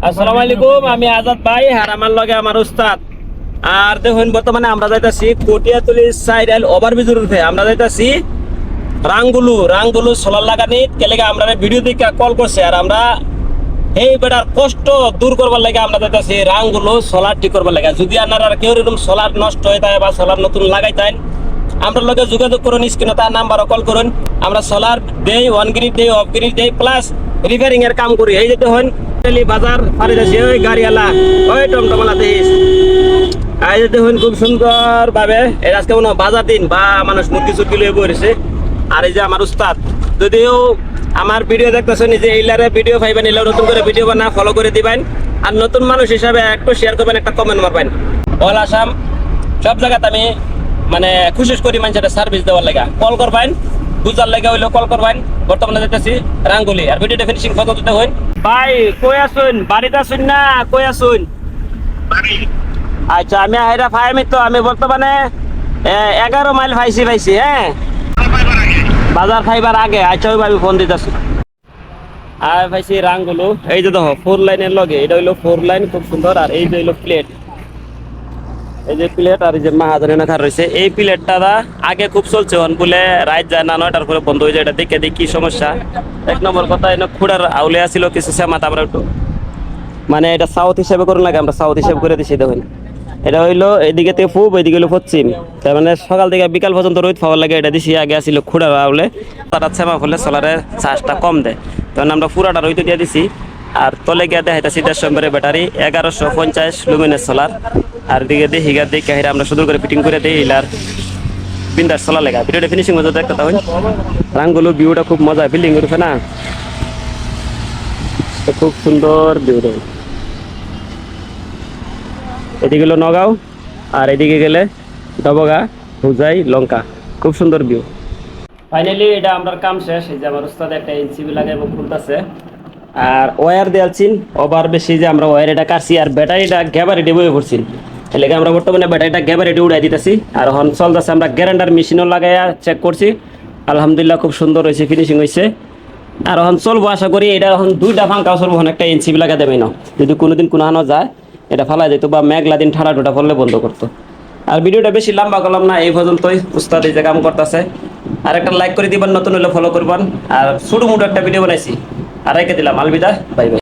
আসসালামু আলাইকুম, আমি আজাদ ভাই আর আমার লগে আমার উস্তাদ। আর দেখুন বর্তমানে আমরা যাইতাছি কটিয়াতলি সাইড ওভারব্রিজের উঠে আমরা যাইতাছি রাঙ্গুলু সোলার লাগানি কেলেগে আমরা ভিডিও দেখে কল করছে আর আমরা এই বেটার কষ্ট দূর করবার লাগে আমরা যাইতাছি রাঙ্গুলু সোলার ঠিক করবার লাগে। যদি আপনারা কেউ এরকম সোলার নষ্ট হয়ে থাকে বা সোলার নতুন লাগাইতেন আমরা লগে যোগাযোগ করুন, স্ক্রিনে তার নাম্বারও কল করুন। আমরা সোলার দেই, ওয়ান গ্রিড দেই, অফ গ্রিড দেই, প্লাস রিপেয়ারিং এর কাম করি। এই যেতে হন বাজার পারে যাচ্ছি, ওই গাড়িওয়ালা ওই টমটমালা দেশ আই যেতে হন খুব সুন্দর ভাবে। এর আজকে মনে হয় বাজার দিন বা মানুষ মুরগি চুরগি লয়ে বসেছে। আর এই যে আমার উস্তাদ, যদিও আমার ভিডিও দেখতেছেন যে এইলারে ভিডিও পাইবেন, এলাও নতুন করে ভিডিও বানা ফলো করে দিবেন। আর নতুন মানুষ হিসাবে একটু শেয়ার করবেন, একটা কমেন্ট মারবেন। অল আসাম সব জায়গাতে আমি মানে খুশি করি মানুষের সার্ভিস দেওয়ার লাগা। কল করবেন, বুঝার লাগা হইলেও কল করবেন। বর্তমানে যেতেছি রাঙ্গুলি আর ভিডিওটা ফিনিশিং কত দিতে হইন। ভাই কই আসুন, বাড়িতে আসুন না কই আসুন? আচ্ছা আমি হাইরা ফাইমি, তো আমি বর্তমানে 11 মাইল পাইছি। হ্যাঁ, বাজার ফাইবার আগে। আচ্ছা ওই ভাবি ফোন দিতেছি। আর পাইছি রাঙ্গুলু। এই যে দেখো 4 লাইনের লগে, এটা হইলো 4 লাইন, খুব সুন্দর। আর এই যে হইলো প্লেট, এই যে প্লেট আর এই যে মাহাজনে না রয়েছে। এই প্লেটটা আগে খুব চলছে, বলে রাত যায় না, 9টার পরে বন্ধ হয়ে যায়। এটা দেখে দেখি সমস্যা। এক নম্বর কথা, এনে খুঁড়ার আউলে আসছিল কিছু সেমাত, আমরা একটু মানে এটা সাউথ হিসেবে করুন লাগে, আমরা সাউথ হিসেবে করে দিছি। দেখুন এটা হইলো এইদিকে থেকে পূব, এইদিকে হইলো পশ্চিম। তার মানে সকাল থেকে বিকাল পর্যন্ত রোদ পাওয়ার লাগে এটা দিছি। আগে আসছিল খুঁড়ার আউলে, তারা সেমা করলে সোলারের চার্জটা কম দেয়, তখন আমরা পুরাটা রইতে দিয়ে দিছি। আর তলে গিয়ে দেখাইতেছি 150 এম্পিয়ারের ব্যাটারি, 1150 লুমিনের সোলার। আর দিকে দেখি গা দেখে হেরা আমরা সুন্দর করে ফিটিং করে দিই। ইলার বিন্দাস সোলার লেগা ভিডিওটা ফিনিশিং মজা দেখতে তখন রাঙ্গুলু ভিউটা খুব মজা, বিল্ডিং উঠবে না, খুব সুন্দর ভিউ দেয়। এদিকে গেলো নগাঁও আর এদিকে গেলে ডবগা, হুজাই, লঙ্কা, খুব সুন্দর ভিউ। ফাইনালি এটা আমার কাম শেষ। এই যে আমার উস্তাদ একটা এনসিবি লাগে এবং খুলতেছে। আর ওয়্যার দিয়েছেন ওভার বেশি, যে আমরা ওয়্যার এটা কাটছি আর ব্যাটারিটা গ্যাবারিটি বয়ে পড়ছি। এলাকা আমরা বর্তমানে ব্যাটারিটা গ্যাবারিটি উড়াই দিতেছি। আর এখন চলতেছে, আমরা গ্যারান্ডার মেশিনও লাগাইয়া চেক করছি, আলহামদুলিল্লাহ খুব সুন্দর হয়েছে, ফিনিশিং হয়েছে। আর এখন চলবো, আশা করি এটা এখন 2টা ফাঙ্কাও চলবো, এখন একটা এনসিবি লাগা দেবে না। যদি কোনোদিন কোনোখানো যায় এটা ফালাই দিত বা মেঘলা দিন ঠাড়া ঠোঁটা পড়লে বন্ধ করতো। আর ভিডিওটা বেশি লম্বা করলাম না, এই পর্যন্তই। উস্তাদ এই যে কাম করতেছে। আর একটা লাইক করে দিবেন, নতুন হলে ফলো করবেন। আর ছোটো মোটো একটা ভিডিও বানাইছি আর রেখে দিলাম। Alvida, bye bye.